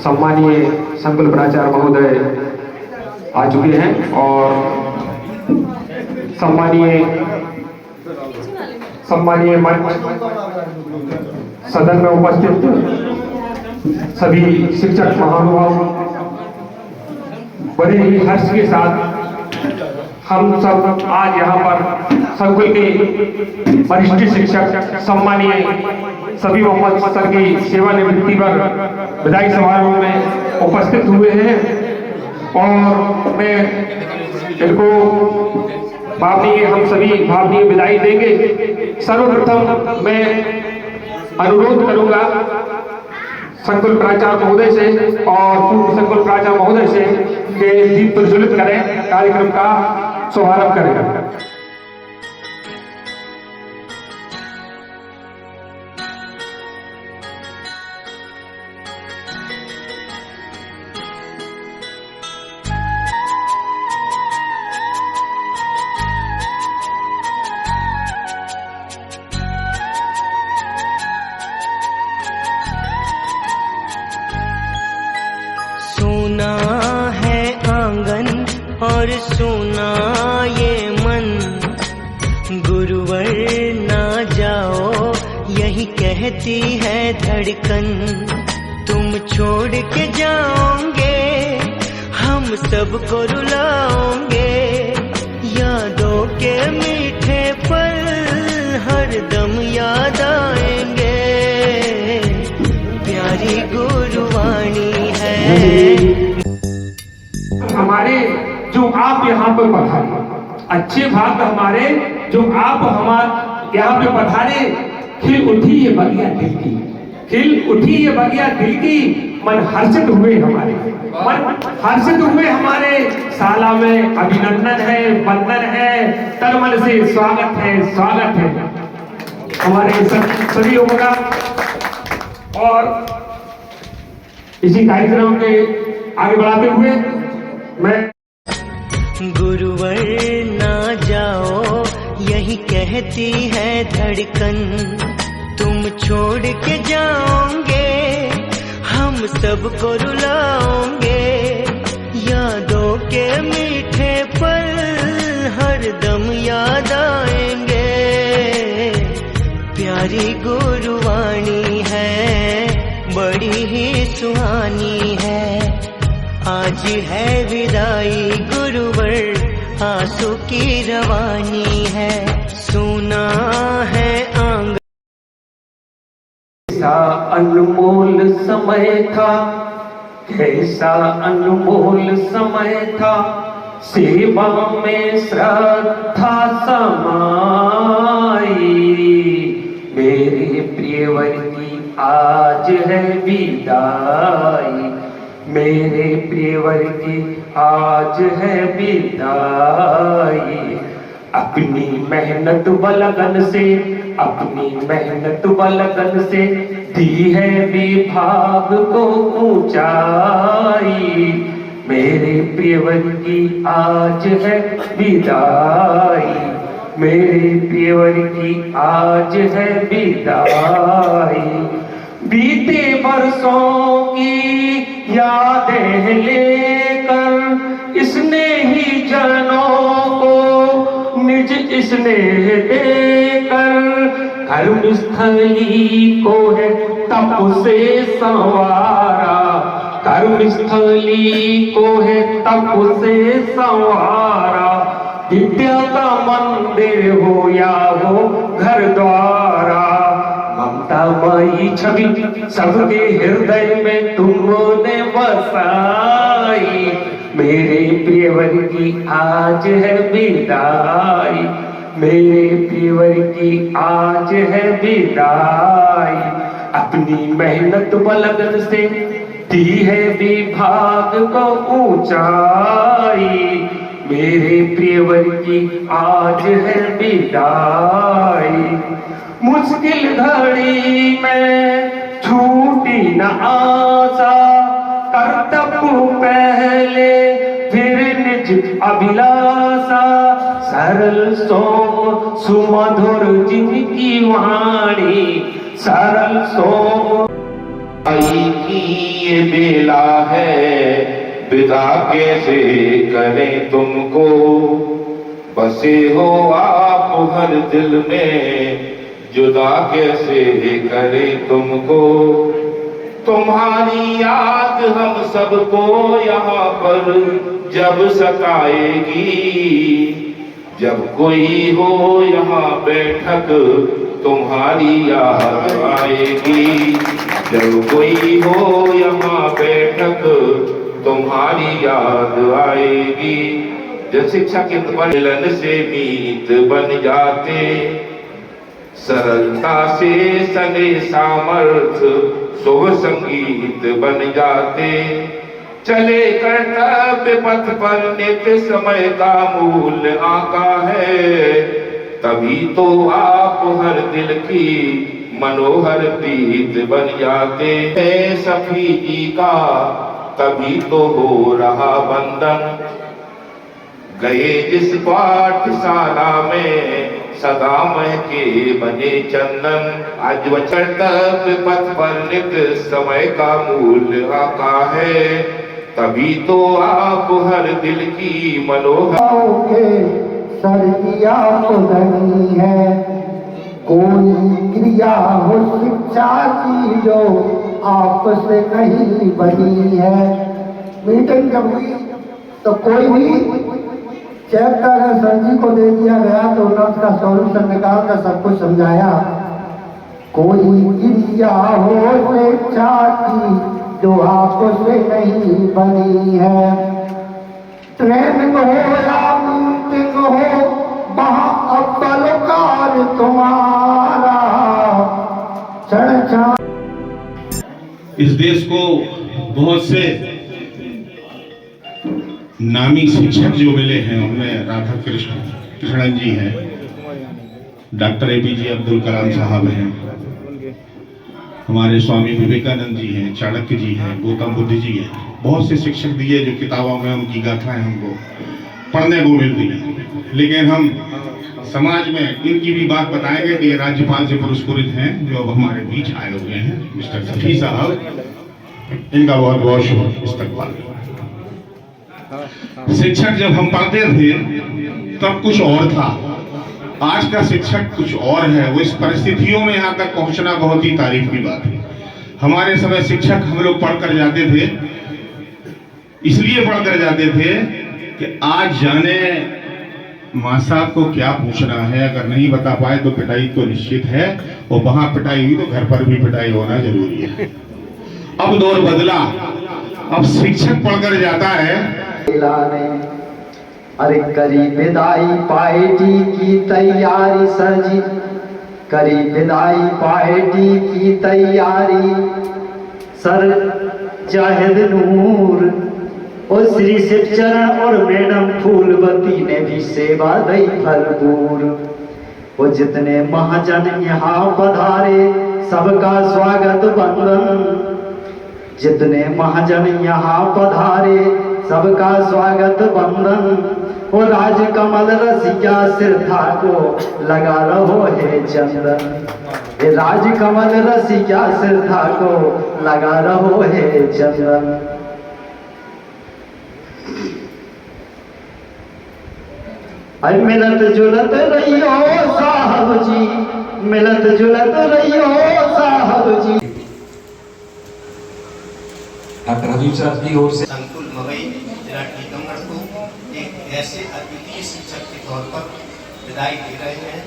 सम्मानीय संकुल प्राचार्य महोदय आ चुके हैं और सम्मानीय मंच सदन में उपस्थित सभी शिक्षक महानुभाव बड़े ही हर्ष के साथ हम सब आज यहाँ पर संकुल के वरिष्ठ शिक्षक सम्मानीय सभी मोहम्मद सर की सेवानिवृत्ति पर विदाई समारोह में उपस्थित हुए हैं और मैं इनको हम सभी भावनीय विदाई देंगे। सर्वप्रथम मैं अनुरोध करूंगा संकुल प्राचार्य महोदय से और पूर्व संकुल प्राचार्य महोदय से कि दीप प्रज्वलित करें, कार्यक्रम का शुभारंभ करें। सोना है आंगन और सोना ये मन, गुरुवर ना जाओ यही कहती है धड़कन। तुम छोड़ के जाओगे हम सबको रुलाओगे, यादों के मीठे पल हरदम याद आएंगे। प्यारी गुरुवाणी है हमारे जो आप यहाँ पर पधारे, अच्छे भाग हमारे जो आप हमारे यहाँ पे पधारे। खिल उठी ये बगिया दिल की, खिल उठी ये बगिया दिल की, मन हर्षित हुए हमारे, मन हर्षित हुए हमारे। साला में अभिनंदन है, वंदन है, तन मन से स्वागत है, स्वागत है हमारे सभी लोगों का। और इसी कार्यक्रम के आगे बढ़ाते हुए मैं गुरुवर ना जाओ यही कहती है धड़कन। तुम छोड़ के जाओगे हम सबको रुलाओगे, यादों के मीठे पल हरदम याद आएंगे। प्यारी गुरुवाणी है बड़ी ही सुहानी है, आज है विदाई गुरुवर आंसू की रवानी है। सुना है आंगन कैसा अनमोल समय था, कैसा अनमोल समय था, सेवा में श्रद्धा समाई। मेरे प्रियवर की आज है विदाई, मेरे प्रियवर की आज है विदाई। अपनी मेहनत व लगन से, अपनी मेहनत व लगन से दी है विभाग को ऊंचाई। मेरे प्रियवर की आज है विदाई, मेरे प्रियवर की आज है विदाई। बीते बरसों की यादें लेकर इसने ही जनों को निज स्नेह देकर, धर्म स्थली को है तप से संवारा, धर्म स्थली को है तप से संवारा। विद्या का मंदिर हो या हो घर द्वारा, ममता माई छवि सबके हृदय में तुमने बसाई। मेरे प्रियवर की आज है विदाई, मेरे प्रियवर की आज है विदाई। अपनी मेहनत व लगन से दी है विभाग को ऊंचाई। मेरे प्रियवर की आज है विदाई। मुश्किल घड़ी में छूटी न आशा, कर्तव्य पहले फिर निज अभिलाषा। सरल सोम सुमधुर जिनकी वाणी, सरल सोम आई की ये बेला है, विदा कैसे करें तुमको, बसे हो आप हर दिल में, जुदा कैसे करें तुमको। तुम्हारी याद हम सबको यहाँ पर जब सताएगी, जब कोई हो यहाँ बैठक तुम्हारी याद आएगी, जब कोई हो यहाँ बैठक तुम्हारी याद आएगी। जब शिक्षा के मिलन से मीत बन जाते, सरलता से सने सामर्थ्य शुभ संगीत बन जाते, चले कर्तव्य पथ पर नित्य समय का मूल्य आका है, तभी तो आप हर दिल की मनोहर प्रीत बन जाते हैं। सखी जी का तभी तो हो रहा बंधन, गए जिस पाठशाला में सदा महके बने चंदन। आज वह कर्तव्य पथ पर नित्य समय का मूल्य आका है, तभी तो आप हर दिल की मनोहर। सर्दिया तो धनी है, कोई क्रिया हो शिक्षा की जो आपस से नहीं बनी है। मीटिंग जब हुई तो कोई भी चैप्टर सर जी को दे दिया गया तो उन्होंने उसका सॉल्यूशन निकाल कर सबको समझाया। कोई क्रिया हो शिक्षा की जो आपस से नहीं बनी है, ट्रेनिंग हो या मीटिंग हो वहाँ अव्वल कार्य तुम्हारा। इस देश को बहुत से नामी शिक्षक जो मिले हैं, उनमें राधा कृष्णन जी हैं, डॉक्टर APJ अब्दुल कलाम साहब हैं, हमारे स्वामी विवेकानंद जी हैं, चाणक्य जी हैं, गौतम बुद्ध जी हैं। बहुत से शिक्षक दिए जो किताबों में उनकी गाथाएं हमको पढ़ने को मिलती हैं, लेकिन हम समाज में इनकी भी बात बताएंगे कि ये राज्यपाल से पुरस्कृत हैं जो अब हमारे बीच आए हुए हैं, मिस्टर सफी साहब, इनका बहुत बहुत शुभ इस्तकबाल। शिक्षक जब हम पढ़ते थे तब कुछ और था, आज का शिक्षक कुछ और है। वो इस परिस्थितियों में यहाँ तक पहुंचना बहुत ही तारीफ की बात है। हमारे समय शिक्षक हम लोग पढ़कर जाते थे, इसलिए पढ़कर जाते थे कि आज जाने माँ साहब को क्या पूछना है, अगर नहीं बता पाए तो पिटाई तो निश्चित है, और वहां पिटाई हुई तो घर पर भी पिटाई होना जरूरी है। अब दौर बदला, अब शिक्षक पढ़कर जाता है। अरे करी विदाई पार्टी की तैयारी सर जी, करी विदाई पार्टी की तैयारी। सर जाहिद नूर और श्री शिवचरण और मैडम फूलवती ने भी सेवा दी भरपूर। वो जितने महाजन यहाँ पधारे सबका स्वागत वंदन, जितने महाजन यहाँ पधारे सबका स्वागत वंदन। वो राजकमल रसिया सिरथा को लगा रहो है चंदन, ये राजकमल रसिया सिरथा को लगा रहो है चंदन। अरे मिलत जुलत रहियो साहब जी, मिलत जुलत रहियो साहब जी। डॉक्टर हबीब साहब की ओर से संकुल मवई जिला टीकमगढ़ को एक ऐसे अद्वितीय शिक्षक के तौर पर विदाई दे रहे हैं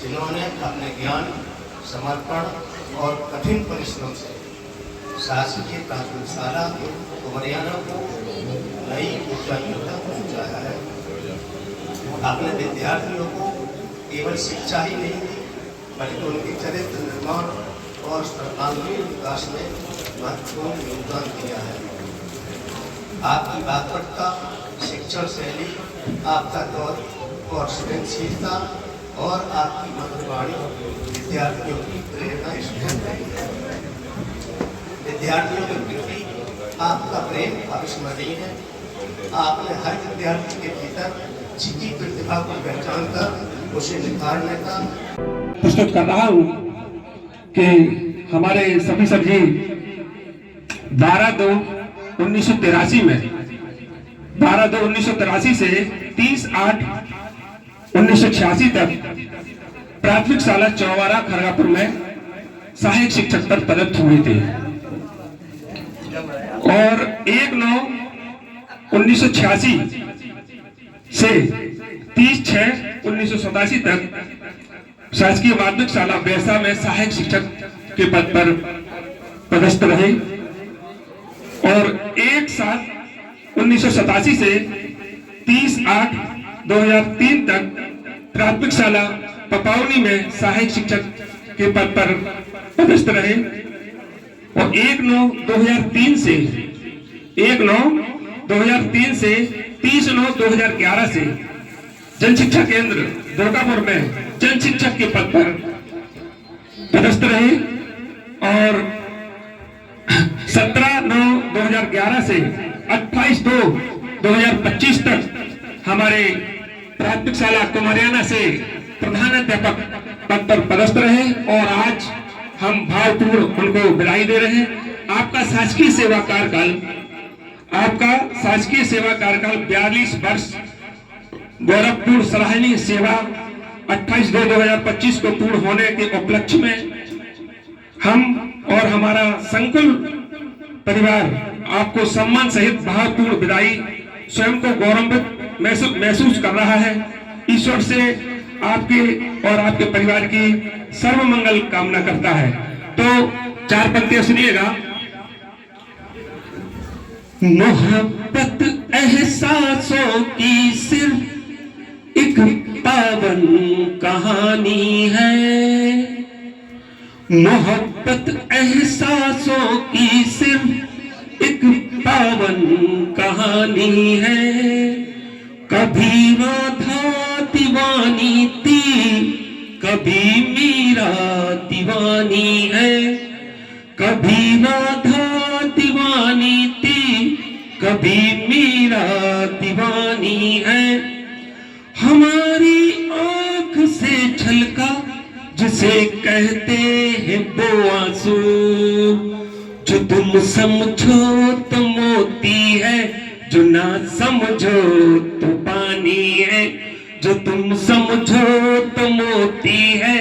जिन्होंने अपने ज्ञान, समर्पण और कठिन परिश्रम से शासकीय प्राथमिक शाला उमरियाना को नई ऊंचाइयों तक पहुँचाया है। अपने विद्यार्थियों को केवल शिक्षा ही नहीं दी, बल्कि उनके चरित्र निर्माण और सर्वांगीण विकास में महत्वपूर्ण योगदान दिया है। आपकी वाक्पटुता, शिक्षण शैली, आपका दौर और सृजनशीलता और आपकी मधुर वाणी विद्यार्थियों की प्रेरणा स्फूर्त रही है। विद्यार्थियों के प्रति आपका प्रेम अविस्मरणीय है। आपने हर विद्यार्थी के भीतर छिपी प्रतिभा को पहचान कर उसे निखारने का प्रस्तुत कर रहा हूँ कि हमारे सभी सर जी 12/2/1983 में, 12/2/1983 से 30/8/1986 तक प्राथमिक शाला चौवारा खरगापुर में सहायक शिक्षक पद पदस्थ हुए थे और 1/9/1986 से 30/6/1987 तक शासकीय माध्यमिक शाला बेरसा में सहायक शिक्षक के पद पर पदस्थ रहे और 1/7/1987 से 30/8/2003 तक प्राथमिक शाला पपावनी में सहायक शिक्षक के पद पर पदस्थ रहे और 1/9/2003 से 30/9/2011 से जन शिक्षा केंद्र दुर्गापुर में जन शिक्षक के पद पर पदस्थ रहे और 17/9/2011 से 28/2/2025 तक हमारे प्राथमिक शाला कुमारियाना से प्रधानाध्यापक पद पर पदस्थ रहे और आज हम भावपूर्ण उनको विदाई दे रहे हैं। आपका शासकीय सेवा कार्यकाल 42 वर्ष गौरवपूर्ण सराहनीय सेवा 28/2/2025 को पूर्ण होने के उपलक्ष्य में हम और हमारा संकुल परिवार आपको सम्मान सहित भावपूर्ण विदाई स्वयं को गौरवान्वित महसूस कर रहा है। ईश्वर से आपके और आपके परिवार की सर्वमंगल कामना करता है। तो 4 पंक्तियां सुनिएगा। मोहब्बत एहसासों की सिर्फ एक पावन कहानी है, मोहब्बत एहसासों की सिर्फ एक पावन कहानी है। कभी राधा दीवानी थी, कभी मीरा दीवानी है, कभी राधा दीवानी थी, कभी मीरा दीवानी है। हमारी आंख से छलका जिसे कहते हैं वो आंसू, जो तुम समझो तो मोती है, जो ना समझो तो पानी है, जो तुम समझो तो मोती है,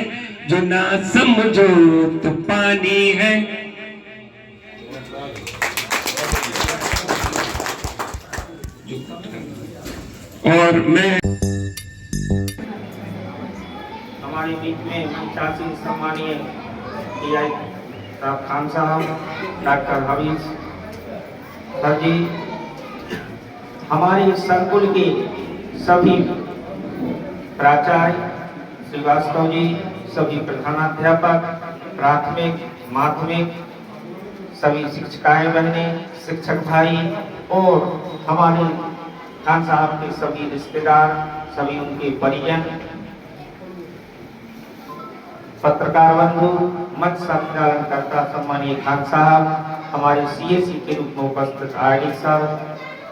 जो ना समझो तो पानी है। और मैं हमारे बीच में मंचासी सम्मानीय DI खान साहब, डॉक्टर हबीज सर जी, हमारे संकुल के सभी प्राचार्य श्रीवास्तव जी, सभी प्रधानाध्यापक, प्राथमिक माध्यमिक सभी शिक्षिकाएं बहनें, शिक्षक भाई और हमारे खान साहब के सभी रिश्तेदार, सभी उनके परिजन, पत्रकार बंधु, मंच संचालनकर्ता सम्मानीय खान साहब, हमारे CSE के रूप में उपस्थित RD सर,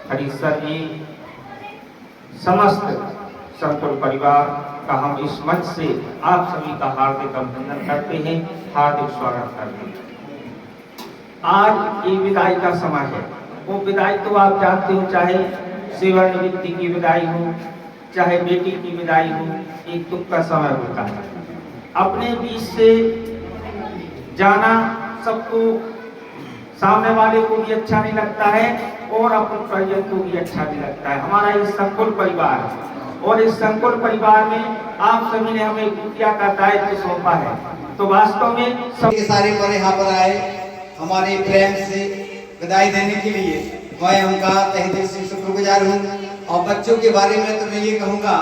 हरीश सर जी, समस्त संकुल परिवार का हम इस मंच से आप सभी का हार्दिक अभिनंदन करते हैं, हार्दिक स्वागत करते हैं। आज ये विदाई का समय है। वो विदाई तो आप जानते हो, चाहे सेवानिवृत्ति की विदाई हो, चाहे बेटी की विदाई हो, एक दुख का समय होता है। अपने बीच से जाना सबको, सामने वाले को भी अच्छा नहीं लगता है और अपने परिजन को भी अच्छा नहीं लगता है। हमारा ये संकुल परिवार है और इस संकुल परिवार में आप सभी ने हमें कुटिया का दायित्व सौंपा है, तो वास्तव में सब सारे पर यहाँ पर आए हमारे प्रेम से विदाई देने के लिए। मैं उनका तहे दिल से शुक्रगुजार हूँ। और बच्चों के बारे में तो मैं ये कहूँगा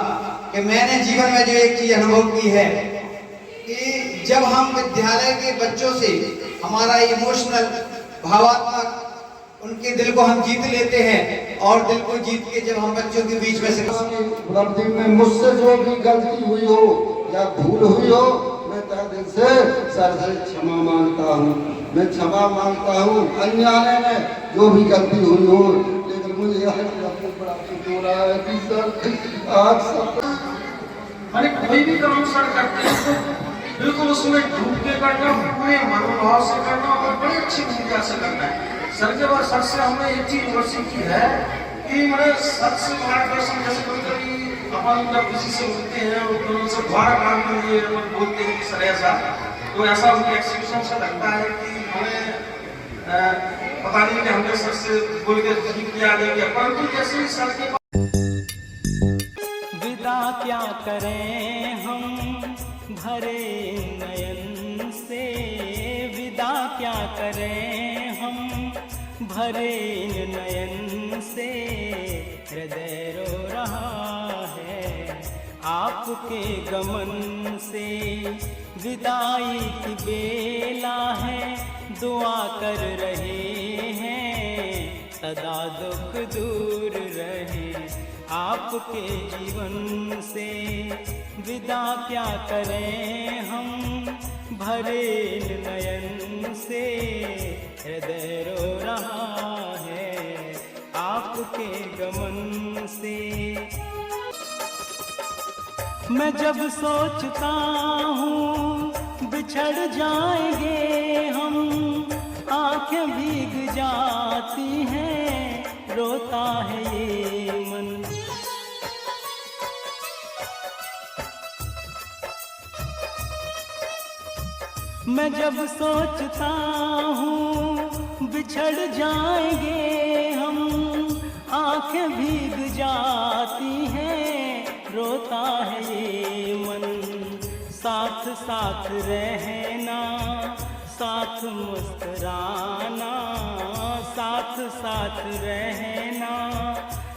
कि मैंने जीवन में जो एक चीज अनुभव की है कि जब हम विद्यालय के बच्चों से हमारा इमोशनल भावात्मक उनके दिल को हम जीत लेते हैं और दिल को जीत के जब हम बच्चों के बीच में से उपलब्धि में मुझसे जो भी गलती हुई हो या भूल हुई हो, मैं तहे दिल से सर से क्षमा मांगता हूँ। मैं क्षमा मांगता हूँ अनजाने में जो भी गलती हुई हो, लेकिन मुझे यह बड़ा दुख हो रहा है कि सर आज सब अरे कोई भी काम सर करते हैं तो बिल्कुल उसमें डूब के करना, पूरे मनोभाव से करना और बड़ी अच्छी भूमिका से करना है। सर के बाद सर से हमने एक चीज और सीखी है कि मैंने सर से मार्गदर्शन, जैसे कभी कभी अपन जब किसी से मिलते हैं तो उनसे द्वारा काम के लिए अपन बोलते हैं कि सर ऐसा, तो ऐसा उनके एक्सप्रेशन से लगता है कि हमें पता नहीं कि हमने सर से बोल के ठीक किया नहीं किया, परंतु जैसे ही सर के विदा क्या करें हम भरे नयन से, विदा क्या करें हम भरे नयन से, हृदय रो रहा है आपके गमन से, विदाई की बेला है दुआ कर रहे हैं सदा दुख दूर रहे आपके जीवन से, विदा क्या करें हम भरे नयन से, हृदय रो रहा है आपके गमन से। मैं जब सोचता हूँ बिछड़ जाएंगे हम, आंखें भीग जाती हैं रोता है ये मन। मैं जब सोचता हूँ बिछड़ जाएंगे हम, आंखें भीग जाती हैं रोता है ये मन। साथ साथ रहना, साथ मुस्कुराना, साथ साथ रहना,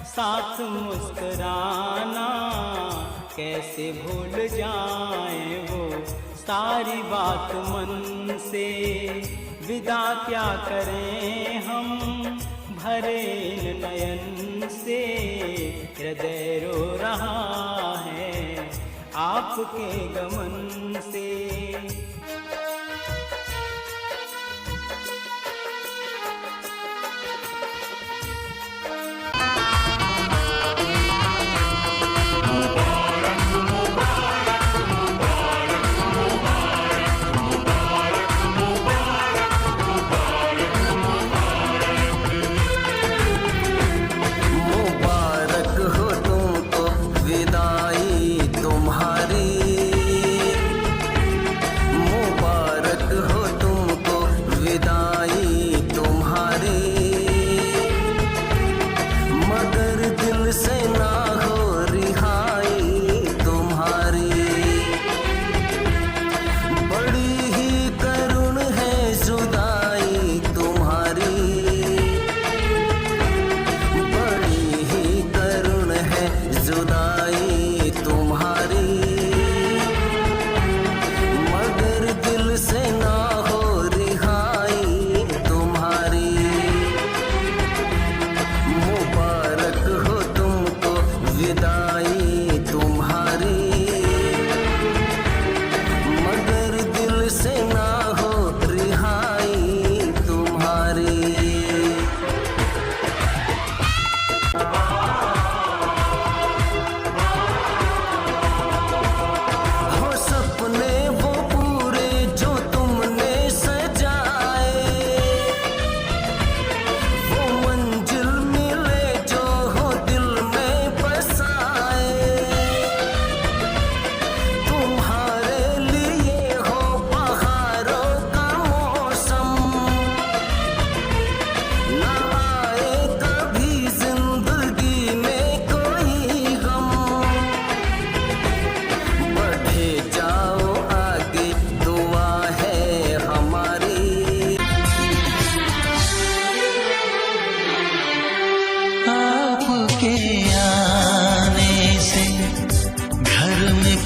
साथ मुस्कुराना, कैसे भूल जाएं वो सारी बात मन से। विदा क्या करें हम भरे नयन से, हृदय रो रहा है आपके गमन से।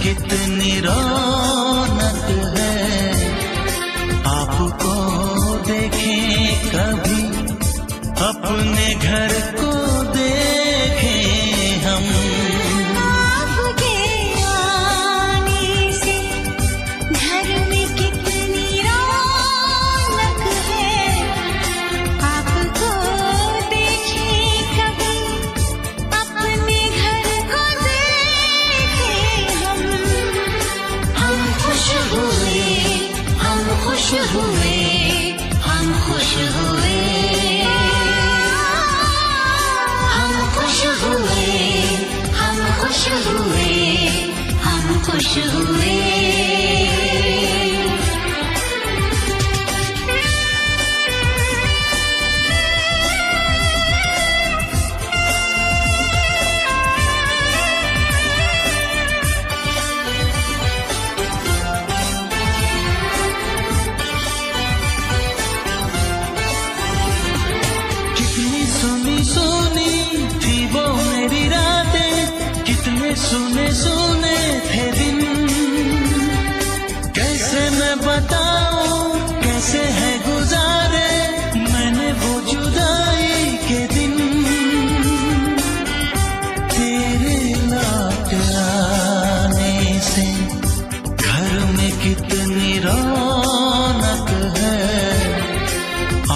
कितनी रौनक है, आपको देखें कभी अपने घर को देखें हम। आपके आने से घर में कितनी रौनक है, आपको देखें कभी अपने घर को देखें हम। हम खुश हुए, हम खुश हुए, हम खुश हुए। सुने सुने थे दिन, कैसे मैं बताऊं कैसे है गुजारे मैंने वो जुदाई के दिन। तेरे लौट आने से घर में कितनी रौनक है,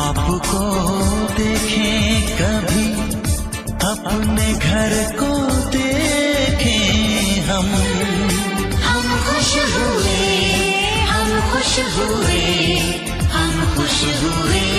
आपको देखें कभी अपने घर को देखें हम खुश हुए, हम खुश हुए, हम खुश हुए।